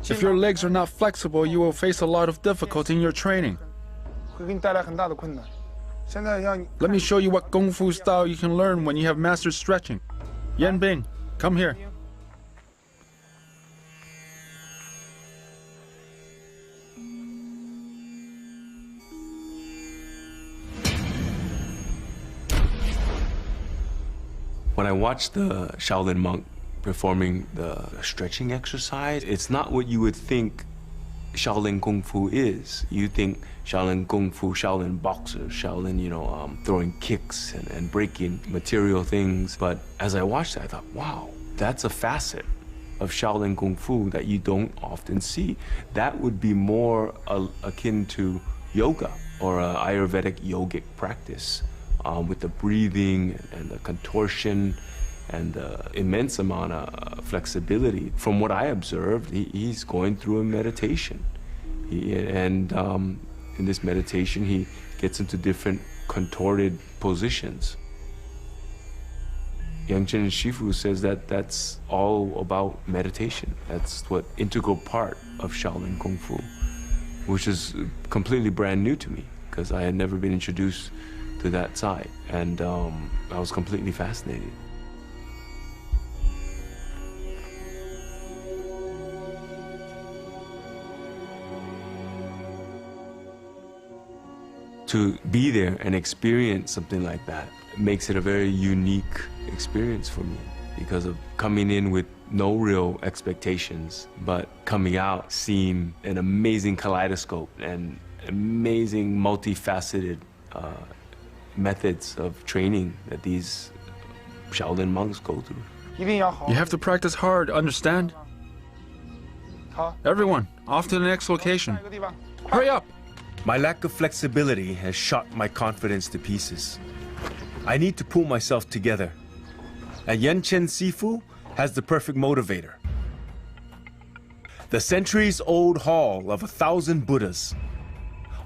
If your legs are not flexible, you will face a lot of difficulty in your training. Let me show you what Kung Fu style you can learn when you have mastered stretching. Yan Bing, come here. When I watch the Shaolin monk performing the stretching exercise, it's not what you would think Shaolin Kung Fu is. You think Shaolin Kung Fu, Shaolin boxers, Shaolin, throwing kicks and breaking material things. But as I watched it, I thought, wow, that's a facet of Shaolin Kung Fu that you don't often see. That would be more akin to yoga or an Ayurvedic yogic practice. With the breathing and the contortion and the immense amount of flexibility. From what I observed, he's going through a meditation. In this meditation, he gets into different contorted positions. Yang Chen Shifu says that that's all about meditation. That's what integral part of Shaolin Kung Fu, which is completely brand new to me because I had never been introduced to that side, and I was completely fascinated. To be there and experience something like that makes it a very unique experience for me because of coming in with no real expectations, but coming out seeing an amazing kaleidoscope and amazing multifaceted methods of training that these Shaolin monks go through. You have to practice hard, understand? Everyone, off to the next location. Hurry up! My lack of flexibility has shot my confidence to pieces. I need to pull myself together. And Yan Chen Sifu has the perfect motivator. The centuries-old Hall of 1,000 Buddhas,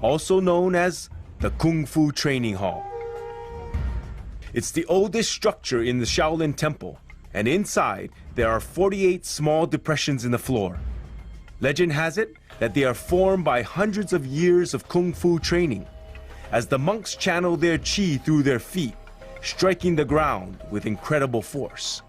also known as the Kung Fu Training Hall. It's the oldest structure in the Shaolin Temple, and inside there are 48 small depressions in the floor. Legend has it that they are formed by hundreds of years of Kung Fu training, as the monks channel their chi through their feet, striking the ground with incredible force.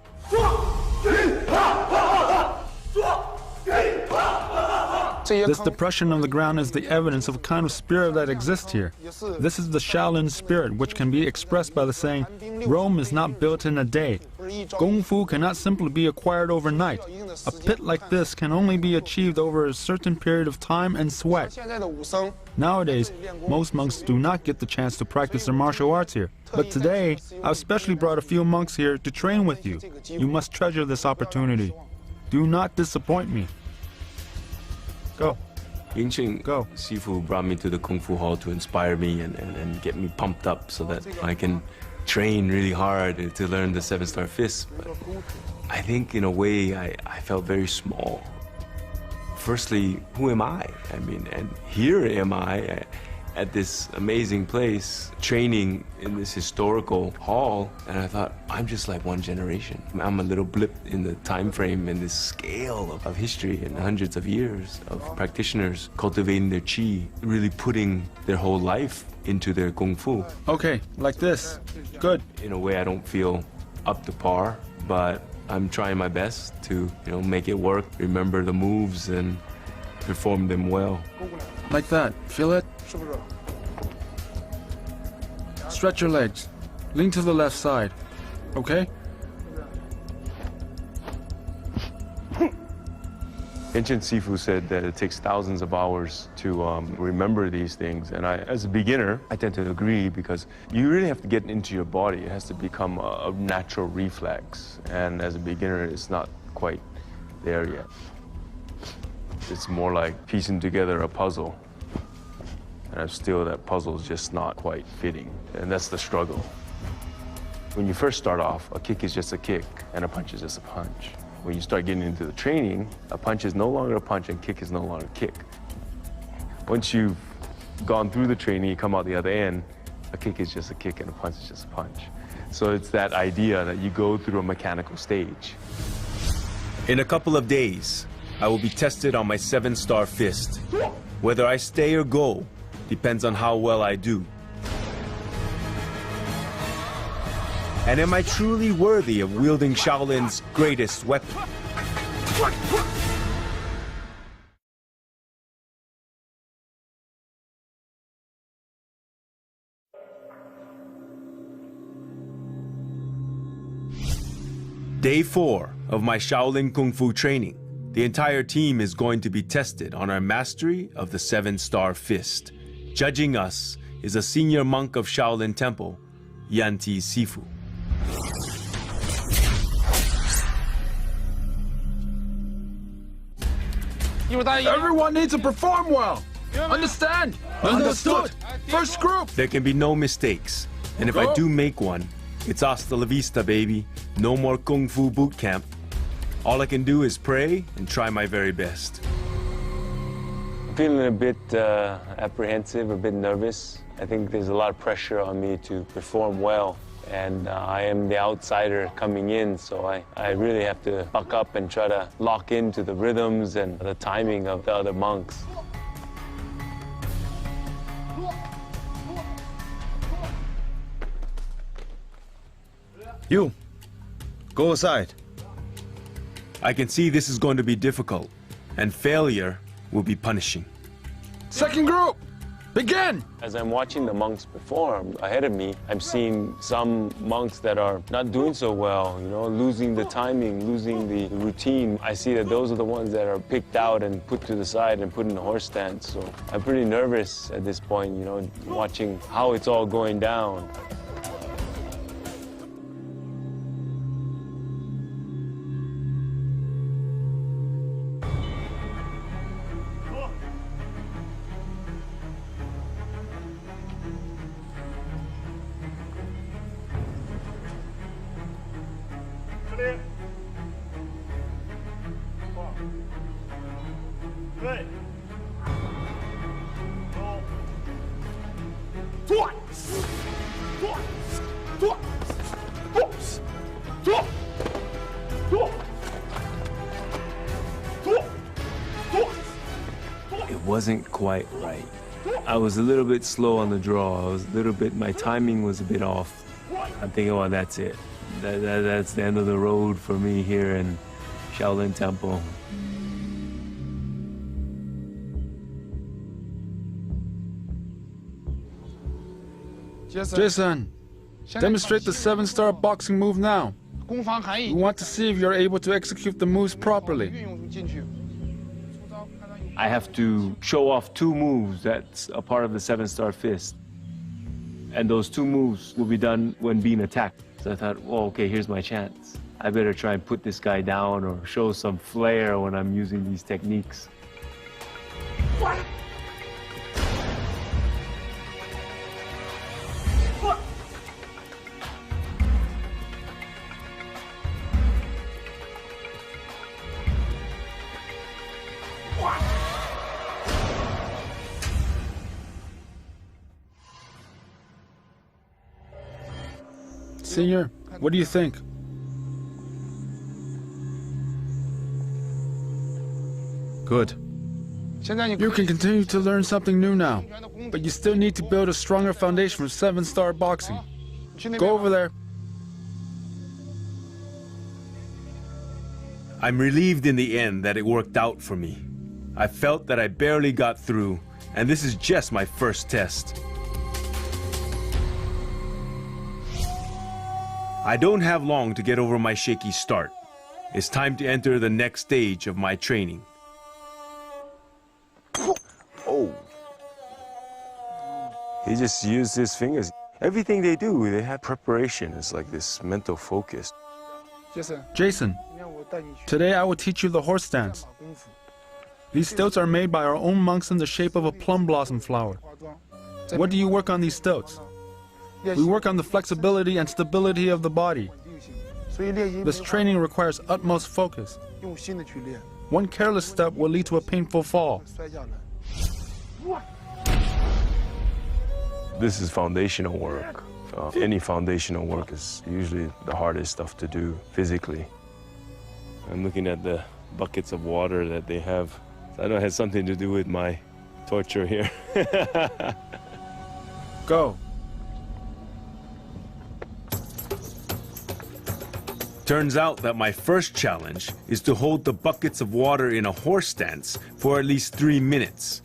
This depression of the ground is the evidence of a kind of spirit that exists here. This is the Shaolin spirit, which can be expressed by the saying, Rome is not built in a day. Kung Fu cannot simply be acquired overnight. A pit like this can only be achieved over a certain period of time and sweat. Nowadays, most monks do not get the chance to practice their martial arts here. But today, I've specially brought a few monks here to train with you. You must treasure this opportunity. Do not disappoint me. Go. Yang Chen Go. Sifu brought me to the Kung Fu Hall to inspire me and get me pumped up so that I can train really hard to learn the 7-star fist. But I think in a way I felt very small. Firstly, who am I? I mean, and here am I at this amazing place, training in this historical hall, and I thought, I'm just like one generation. I'm a little blip in the time frame and this scale of history and hundreds of years of practitioners cultivating their chi, really putting their whole life into their Kung Fu. Okay, like this. Good. In a way, I don't feel up to par, but I'm trying my best to, make it work, remember the moves and perform them well. Like that. Feel it? Stretch your legs. Lean to the left side. Okay? Yan Chen Sifu said that it takes thousands of hours to remember these things. And as a beginner, I tend to agree because you really have to get into your body. It has to become a natural reflex. And as a beginner, it's not quite there yet. It's more like piecing together a puzzle. And still, that puzzle is just not quite fitting. And that's the struggle. When you first start off, a kick is just a kick, and a punch is just a punch. When you start getting into the training, a punch is no longer a punch, and kick is no longer a kick. Once you've gone through the training, you come out the other end, a kick is just a kick, and a punch is just a punch. So it's that idea that you go through a mechanical stage. In a couple of days, I will be tested on my 7-star fist. Whether I stay or go depends on how well I do. And am I truly worthy of wielding Shaolin's greatest weapon? Day 4 of my Shaolin Kung Fu training. The entire team is going to be tested on our mastery of the 7-star fist. Judging us is a senior monk of Shaolin Temple, Yanti Sifu. Everyone needs to perform well. Understand? Understood. First group. There can be no mistakes. And if I do make one, it's hasta la vista, baby. No more Kung Fu boot camp. All I can do is pray and try my very best. I'm feeling a bit apprehensive, a bit nervous. I think there's a lot of pressure on me to perform well. And I am the outsider coming in, so I really have to buck up and try to lock into the rhythms and the timing of the other monks. You, go aside. I can see this is going to be difficult, and failure will be punishing. Second group, begin! As I'm watching the monks perform ahead of me, I'm seeing some monks that are not doing so well, losing the timing, losing the routine. I see that those are the ones that are picked out and put to the side and put in the horse stance. So I'm pretty nervous at this point, watching how it's all going down. It wasn't quite right. I was a little bit slow on the draw. My timing was a bit off. I'm thinking, well, that's it. That's the end of the road for me here in Shaolin Temple. Jason, demonstrate the 7-star boxing move now. We want to see if you're able to execute the moves properly. I have to show off 2 moves that's a part of the 7-star fist. And those 2 moves will be done when being attacked. So I thought, well, okay, here's my chance. I better try and put this guy down or show some flair when I'm using these techniques. Senior, what do you think? Good. You can continue to learn something new now, but you still need to build a stronger foundation for 7-star boxing. Go over there. I'm relieved in the end that it worked out for me. I felt that I barely got through, and this is just my first test. I don't have long to get over my shaky start. It's time to enter the next stage of my training. Oh. He just used his fingers. Everything they do, they have preparation. It's like this mental focus. Jason, today I will teach you the horse stance. These stilts are made by our own monks in the shape of a plum blossom flower. What do you work on these stilts? We work on the flexibility and stability of the body. This training requires utmost focus. One careless step will lead to a painful fall. This is foundational work. Any foundational work is usually the hardest stuff to do physically. I'm looking at the buckets of water that they have. I know it has something to do with my torture here. Go. Turns out that my first challenge is to hold the buckets of water in a horse stance for at least 3 minutes.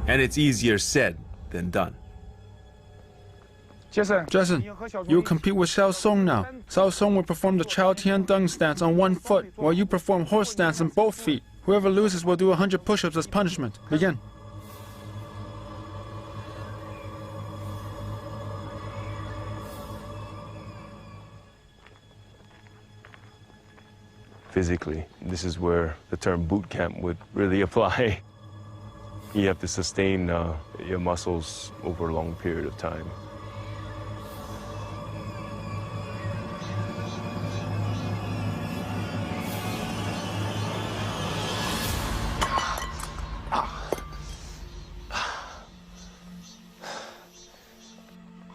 And it's easier said than done. Jason, you compete with Xiao Song now. Xiao Song will perform the Chao Tian Deng stance on 1 foot, while you perform horse stance on both feet. Whoever loses will do 100 push-ups as punishment. Begin. Physically, this is where the term boot camp would really apply. You have to sustain your muscles over a long period of time.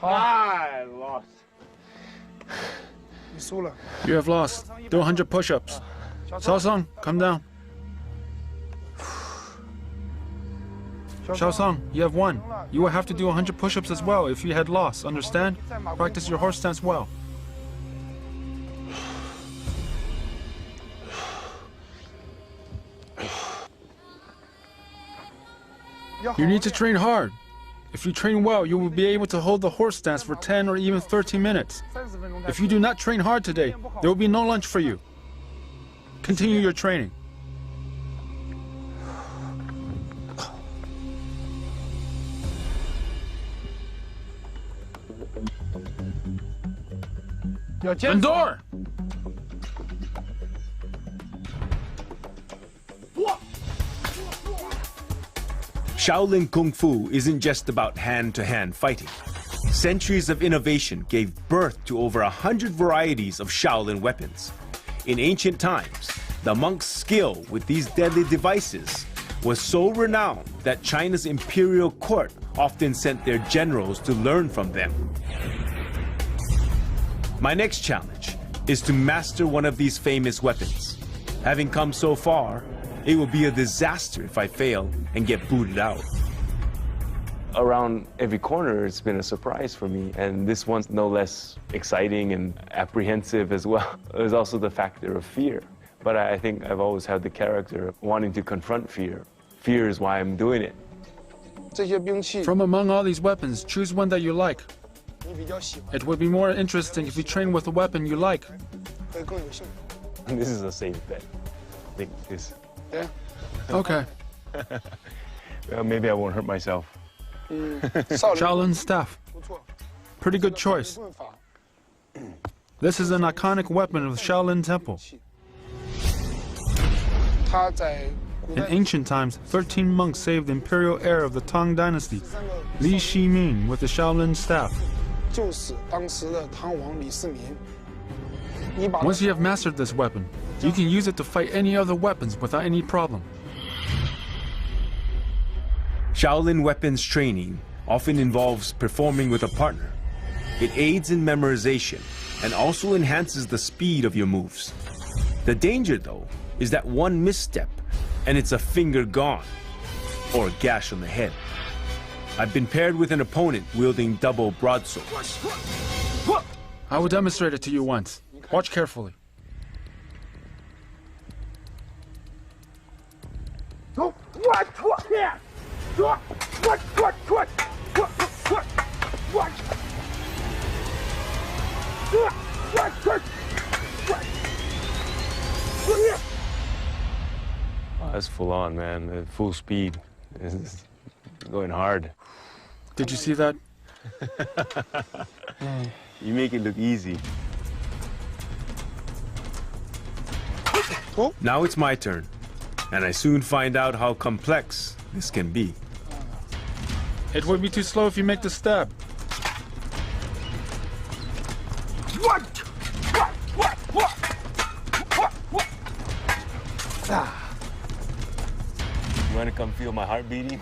I lost. You have lost. Do 100 push-ups. Xiao Song, come down. Xiao Song, you have won. You will have to do 100 push-ups as well if you had lost, understand? Practice your horse stance well. You need to train hard. If you train well, you will be able to hold the horse stance for 10 or even 30 minutes. If you do not train hard today, there will be no lunch for you. Continue your training. Endure! Shaolin Kung Fu isn't just about hand-to-hand fighting. Centuries of innovation gave birth to over 100 varieties of Shaolin weapons. In ancient times, the monks' skill with these deadly devices was so renowned that China's imperial court often sent their generals to learn from them. My next challenge is to master one of these famous weapons. Having come so far, it will be a disaster if I fail and get booted out. Around every corner, it's been a surprise for me, and this one's no less exciting and apprehensive as well. There's also the factor of fear, but I think I've always had the character of wanting to confront fear. Fear is why I'm doing it. From among all these weapons, choose one that you like. It would be more interesting if you train with a weapon you like. This is a safe bet. I think this. Yeah. Okay. Well, maybe I won't hurt myself. Shaolin staff. Pretty good choice. This is an iconic weapon of the Shaolin Temple. In ancient times, 13 monks saved the imperial heir of the Tang dynasty, Li Shiming, with the Shaolin staff. Once you have mastered this weapon, you can use it to fight any other weapons without any problem. Shaolin weapons training often involves performing with a partner. It aids in memorization and also enhances the speed of your moves. The danger, though, is that one misstep and it's a finger gone, or a gash on the head. I've been paired with an opponent wielding double broadswords. I will demonstrate it to you once. Watch carefully. Oh, that's full on, man. At full speed. It's going hard. Did you see that? You make it look easy. Now it's my turn, and I soon find out how complex this can be. It would be too slow if you make the stab. You want to come feel my heart beating?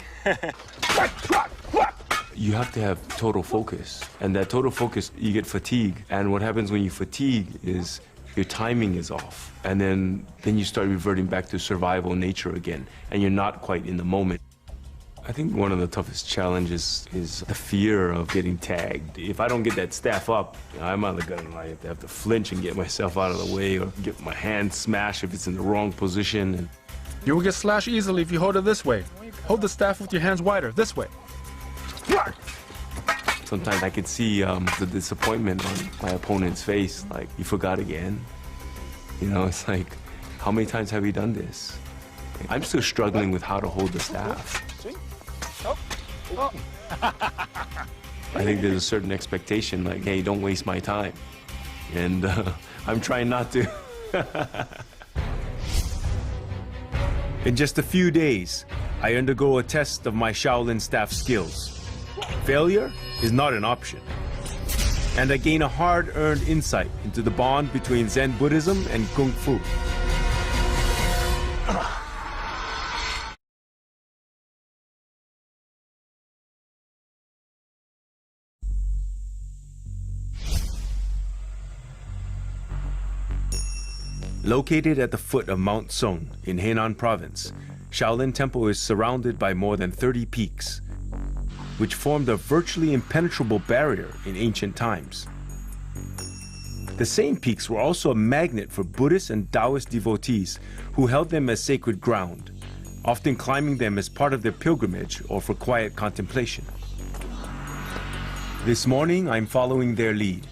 you have to have total focus. And that total focus, you get fatigue. And what happens when you fatigue is your timing is off. And then you start reverting back to survival nature again. And you're not quite in the moment. I think one of the toughest challenges is the fear of getting tagged. If I don't get that staff up, I'm either gonna have to flinch and get myself out of the way, or get my hand smashed if it's in the wrong position. And you will get slashed easily if you hold it this way. Hold the staff with your hands wider, this way. Sometimes I could see the disappointment on my opponent's face, like, you forgot again. You know, it's like, how many times have you done this? I'm still struggling with how to hold the staff. I think there's a certain expectation, like, hey, don't waste my time. And I'm trying not to. In just a few days, I undergo a test of my Shaolin staff skills. Failure is not an option. And I gain a hard-earned insight into the bond between Zen Buddhism and Kung Fu. Located at the foot of Mount Song in Henan Province, Shaolin Temple is surrounded by more than 30 peaks, which formed a virtually impenetrable barrier in ancient times. The same peaks were also a magnet for Buddhist and Taoist devotees who held them as sacred ground, often climbing them as part of their pilgrimage or for quiet contemplation. This morning, I'm following their lead,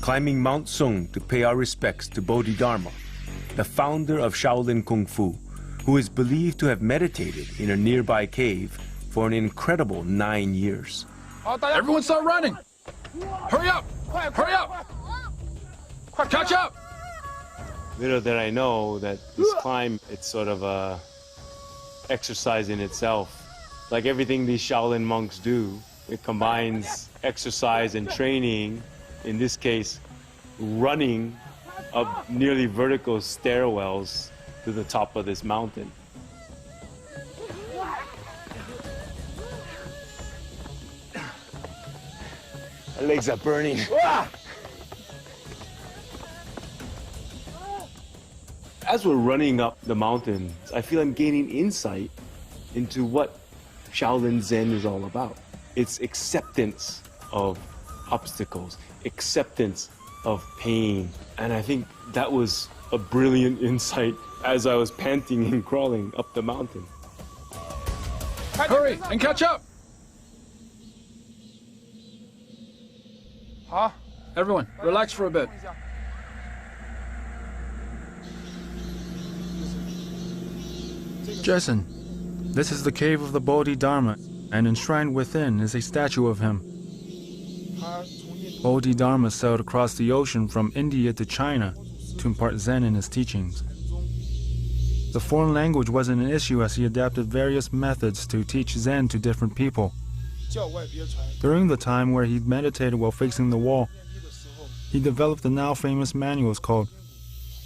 climbing Mount Song to pay our respects to Bodhidharma, the founder of Shaolin Kung Fu, who is believed to have meditated in a nearby cave for an incredible 9 years. Everyone start running! Hurry up! Hurry up! Catch up! Little did I know that this climb, it's sort of a exercise in itself. Like everything these Shaolin monks do, it combines exercise and training, in this case, running up nearly vertical stairwells to the top of this mountain. My legs are burning. As we're running up the mountain, I feel I'm gaining insight into what Shaolin Zen is all about. It's acceptance of obstacles, acceptance of pain. And I think that was a brilliant insight as I was panting and crawling up the mountain. Hurry and catch up! Everyone, relax for a bit. Jason, this is the cave of the Bodhidharma, and enshrined within is a statue of him. Bodhidharma sailed across the ocean from India to China to impart Zen in his teachings. The foreign language wasn't an issue as he adapted various methods to teach Zen to different people. During the time where he meditated while facing the wall, he developed the now famous manuals called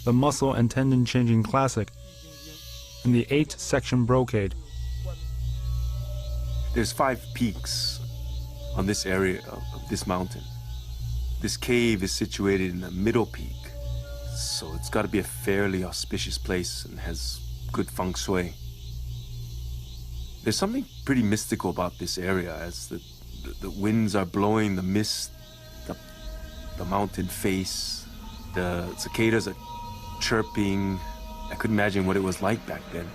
the Muscle and Tendon Changing Classic and the 8-section brocade. There's 5 peaks on this area of this mountain. This cave is situated in the middle peak, so it's got to be a fairly auspicious place and has good feng shui. There's something pretty mystical about this area as the winds are blowing the mist up the mountain face. The cicadas are chirping. I couldn't imagine what it was like back then.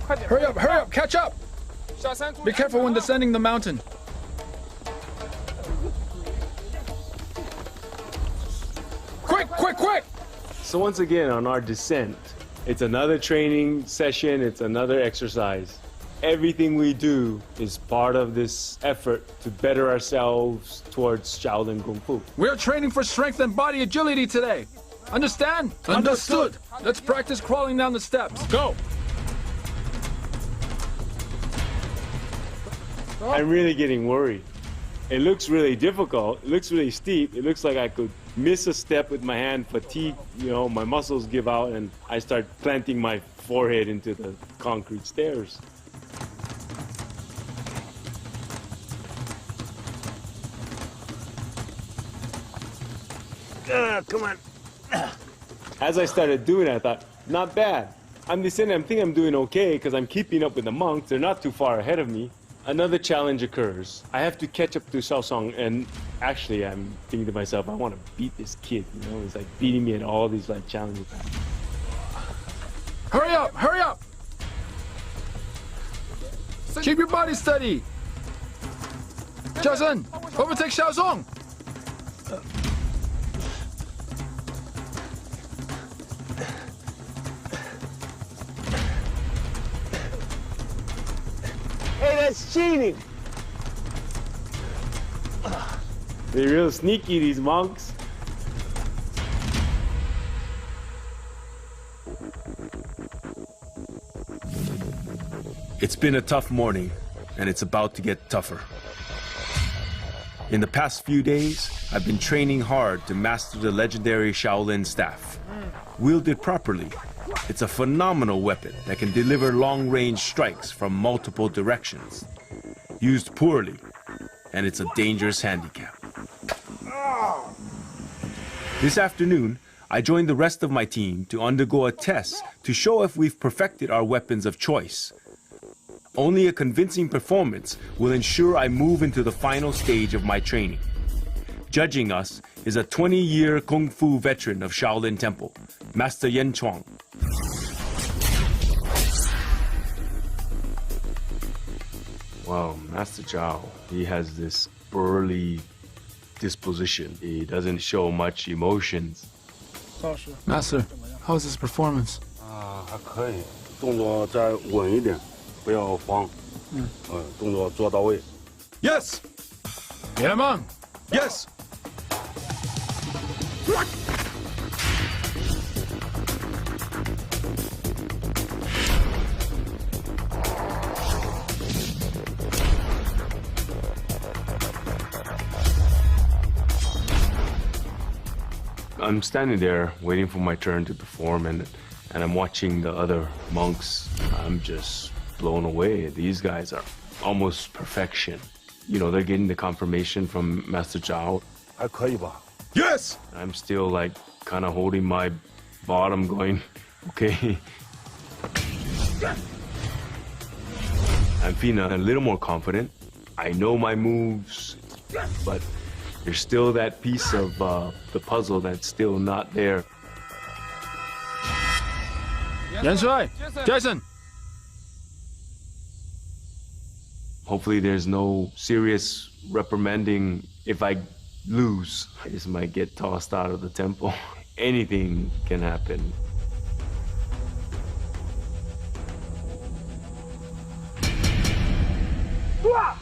Hurry up, catch up! Be careful when descending the mountain. Quick! So once again, on our descent, it's another training session, it's another exercise. Everything we do is part of this effort to better ourselves towards Shaolin Kung Fu. We're training for strength and body agility today. Understand? Understood. Let's practice crawling down the steps. Go! I'm really getting worried. It looks really difficult, it looks really steep, it looks like I could miss a step with my hand, fatigue, my muscles give out, and I start planting my forehead into the concrete stairs. Come on. As I started doing it, I thought, not bad. I'm thinking I'm doing okay because I'm keeping up with the monks. They're not too far ahead of me. Another challenge occurs. I have to catch up to Shaosong, and actually I'm thinking to myself, I want to beat this kid, He's like beating me at all these like challenges. Hurry up! Hurry up! Keep your body steady! Jason, overtake Shaosong! Hey, that's cheating! They're real sneaky, these monks. It's been a tough morning, and it's about to get tougher. In the past few days, I've been training hard to master the legendary Shaolin staff. Wielded properly, it's a phenomenal weapon that can deliver long-range strikes from multiple directions. Used poorly, and it's a dangerous handicap. This afternoon, I joined the rest of my team to undergo a test to show if we've perfected our weapons of choice. Only a convincing performance will ensure I move into the final stage of my training. Judging us is a 20-year Kung Fu veteran of Shaolin Temple, Master Yen Chuang. Wow, Master Zhao, he has this burly disposition. He doesn't show much emotions. Master, how's this performance? 还可以，动作再稳一点，不要慌，动作做到位。 Yes! Yelamang! Yes! I'm standing there waiting for my turn to perform, and I'm watching the other monks. I'm just blown away. These guys are almost perfection. They're getting the confirmation from Master Zhao. 还可以吧？ Yes! I'm still like kind of holding my bottom going, okay. I'm feeling a little more confident. I know my moves, but there's still that piece of the puzzle that's still not there. Yan Shui! Jason! Hopefully there's no serious reprimanding if I lose. I just might get tossed out of the temple. Anything can happen. What?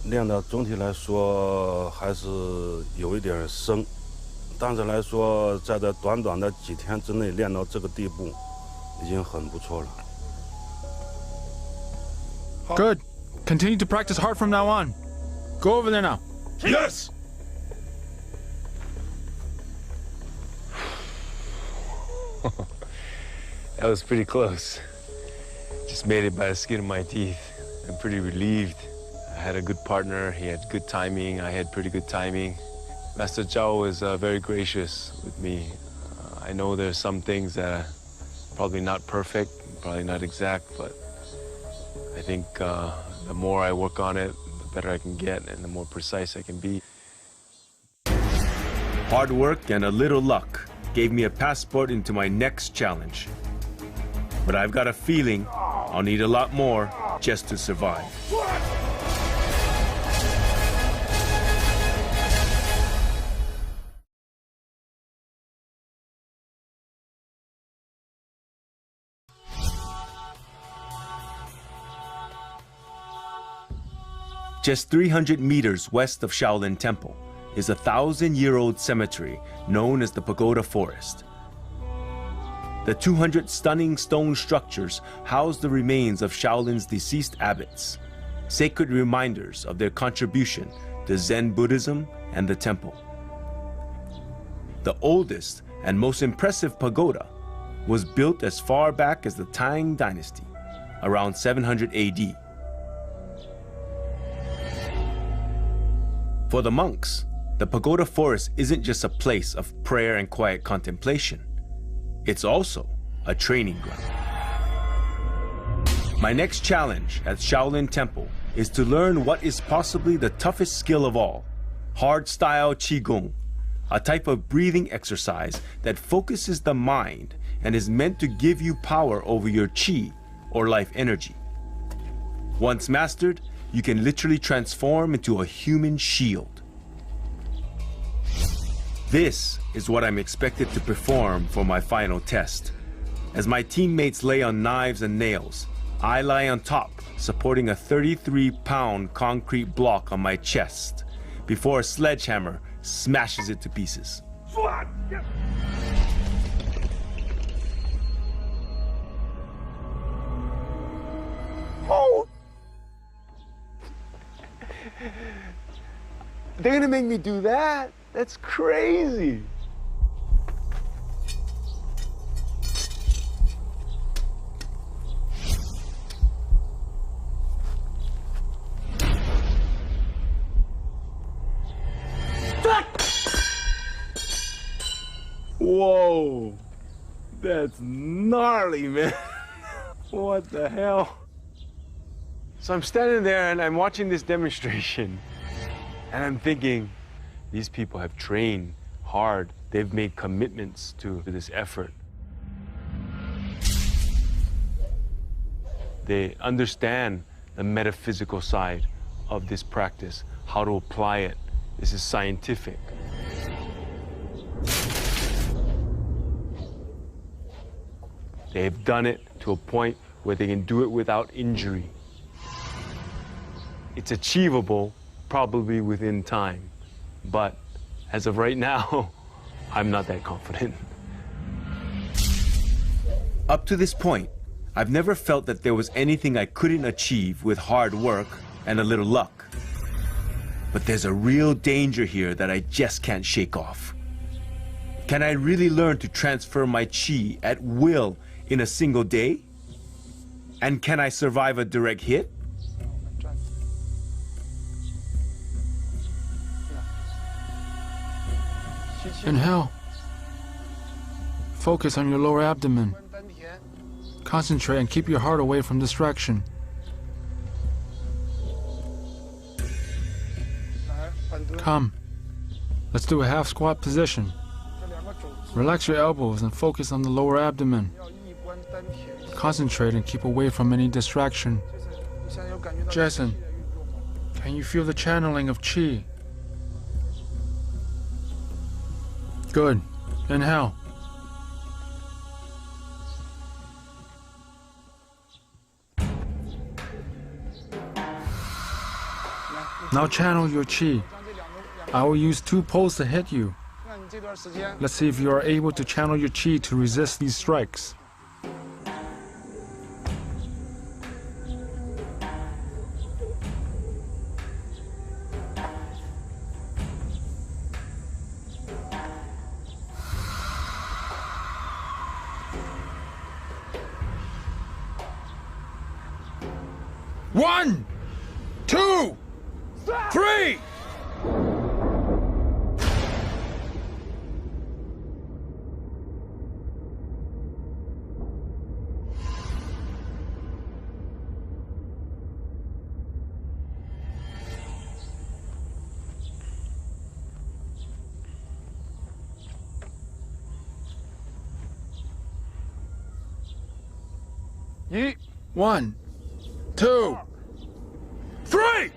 练的总体来说还是有一点生，但是来说，在这短短的几天之内练到这个地步，已经很不错了。Good. Continue to practice hard from now on. Go over there now. Yes! That was pretty close. Just made it by the skin of my teeth. I'm pretty relieved. I had a good partner. He had good timing. I had pretty good timing. Master Zhao was very gracious with me. I know there's some things that are probably not perfect, probably not exact, but I think the more I work on it, the better I can get and the more precise I can be. Hard work and a little luck gave me a passport into my next challenge. But I've got a feeling I'll need a lot more just to survive. Just 300 meters west of Shaolin Temple is a 1,000-year-old cemetery known as the Pagoda Forest. The 200 stunning stone structures house the remains of Shaolin's deceased abbots, sacred reminders of their contribution to Zen Buddhism and the temple. The oldest and most impressive pagoda was built as far back as the Tang Dynasty, around 700 AD. For the monks, the Pagoda Forest isn't just a place of prayer and quiet contemplation. It's also a training ground. My next challenge at Shaolin Temple is to learn what is possibly the toughest skill of all, hard-style Qigong, a type of breathing exercise that focuses the mind and is meant to give you power over your Qi, or life energy. Once mastered, you can literally transform into a human shield. This is what I'm expected to perform for my final test. As my teammates lay on knives and nails, I lie on top, supporting a 33-pound concrete block on my chest, before a sledgehammer smashes it to pieces. Oh! They're gonna make me do that? That's crazy. Whoa, that's gnarly, man. What the hell? So I'm standing there and I'm watching this demonstration and I'm thinking, these people have trained hard. They've made commitments to this effort. They understand the metaphysical side of this practice, how to apply it. This is scientific. They've done it to a point where they can do it without injury. It's achievable, probably within time. But as of right now, I'm not that confident. Up to this point, I've never felt that there was anything I couldn't achieve with hard work and a little luck. But there's a real danger here that I just can't shake off. Can I really learn to transfer my Qi at will in a single day? And can I survive a direct hit? Inhale. Focus on your lower abdomen. Concentrate and keep your heart away from distraction. Come. Let's do a half squat position. Relax your elbows and focus on the lower abdomen. Concentrate and keep away from any distraction. Jason, can you feel the channeling of Qi? Good. Inhale. Now channel your Qi. I will use 2 poles to hit you. Let's see if you are able to channel your Qi to resist these strikes. One, 2, 3! 1, 2, 3!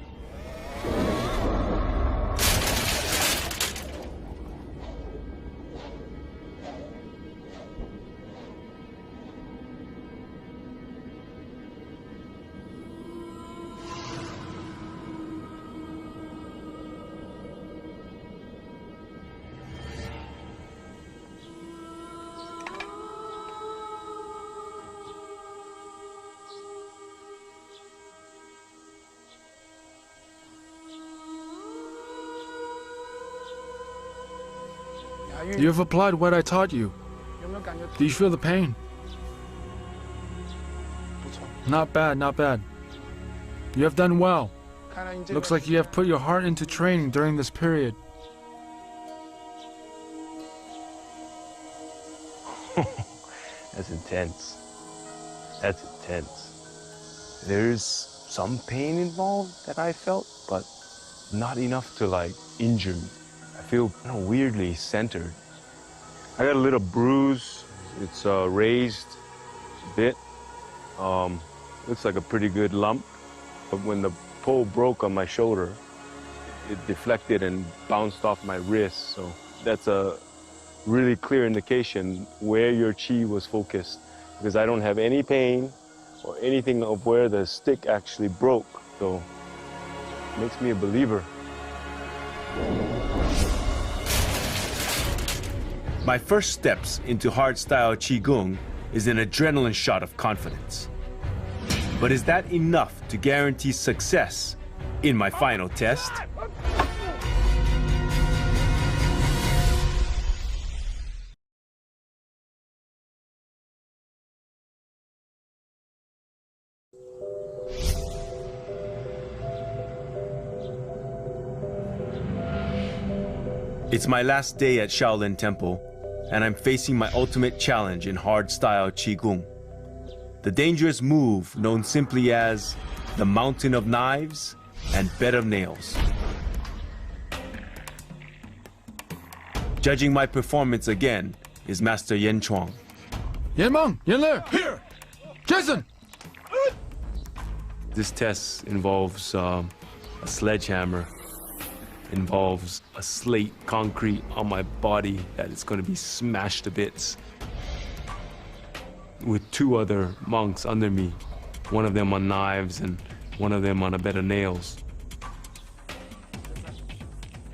You have applied what I taught you. Do you feel the pain? Not bad, not bad. You have done well. Looks like you have put your heart into training during this period. That's intense. That's intense. There's some pain involved that I felt, but not enough to like injure me. I feel weirdly centered. I got a little bruise. It's raised a bit. Looks like a pretty good lump. But when the pole broke on my shoulder, it deflected and bounced off my wrist. So that's a really clear indication where your chi was focused, because I don't have any pain or anything of where the stick actually broke. So it makes me a believer. My first steps into hardstyle Qigong is an adrenaline shot of confidence. But is that enough to guarantee success in my final test? It's my last day at Shaolin Temple, and I'm facing my ultimate challenge in hardstyle Qigong. The dangerous move known simply as the Mountain of Knives and Bed of Nails. Judging my performance again is Master Yan Chuang. Yan Meng, Yan Le, here! Jason! This test involves a sledgehammer, involves a slate concrete on my body that is going to be smashed to bits, with two other monks under me, one of them on knives and one of them on a bed of nails.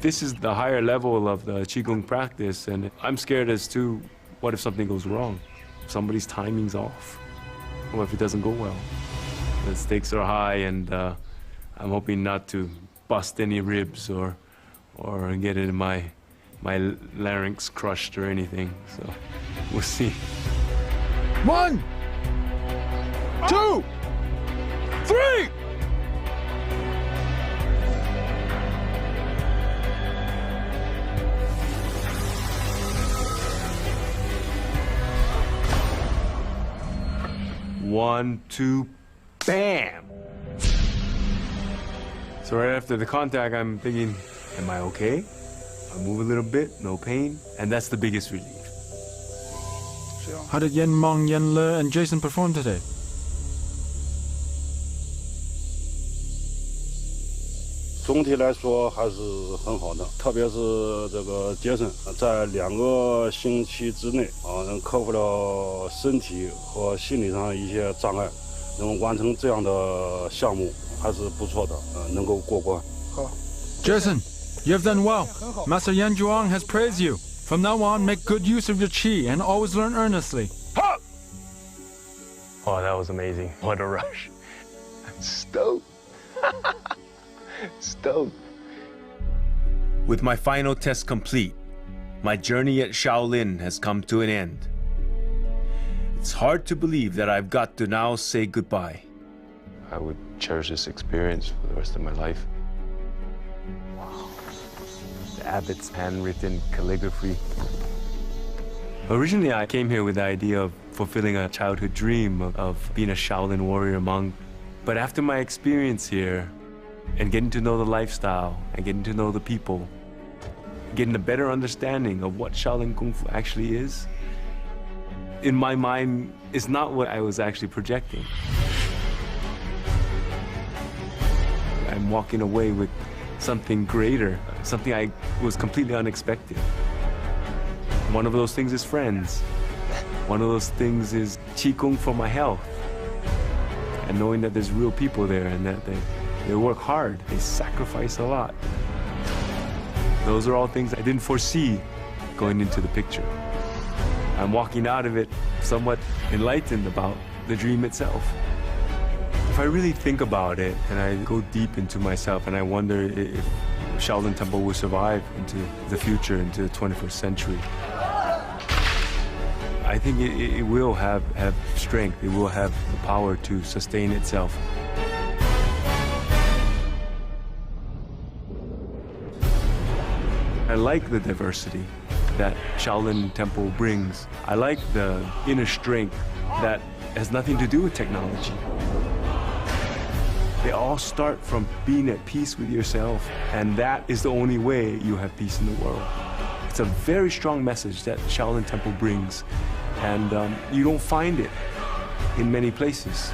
This is the higher level of the Qigong practice, and I'm scared as to what if something goes wrong? If somebody's timing's off, or if it doesn't go well. The stakes are high, and I'm hoping not to bust any ribs or get it in my larynx crushed or anything. So we'll see. 1, 2, 3! One, two, bam! So right after the contact, I'm thinking, am I okay? I move a little bit, no pain, and that's the biggest relief. How did Yan Meng, Yan Le, and Jason perform today? 总体来说还是很好的，特别是这个杰森，在2个星期之内能克服了身体和心理上一些障碍，能完成这样的项目还是不错的，能够过关。好 Jason, you have done well. Master Yan Zhuang has praised you. From now on, make good use of your chi and always learn earnestly. Oh, that was amazing. What a rush. I'm stoked. Stoked. With my final test complete, my journey at Shaolin has come to an end. It's hard to believe that I've got to now say goodbye. I would cherish this experience for the rest of my life. Wow. The abbot's handwritten calligraphy. Originally, I came here with the idea of fulfilling a childhood dream of being a Shaolin warrior monk. But after my experience here, and getting to know the lifestyle, and getting to know the people, getting a better understanding of what Shaolin Kung Fu actually is, in my mind is not what I was actually projecting. I'm walking away with something greater, something I was completely unexpected. One of those things is friends. One of those things is qigong for my health. And knowing that there's real people there and that they work hard, they sacrifice a lot. Those are all things I didn't foresee going into the picture. I'm walking out of it somewhat enlightened about the dream itself. If I really think about it and I go deep into myself and I wonder if Shaolin Temple will survive into the future, into the 21st century, I think it will have strength. It will have the power to sustain itself. I like the diversity that Shaolin Temple brings. I like the inner strength that has nothing to do with technology. They all start from being at peace with yourself, and that is the only way you have peace in the world. It's a very strong message that Shaolin Temple brings, and you don't find it in many places.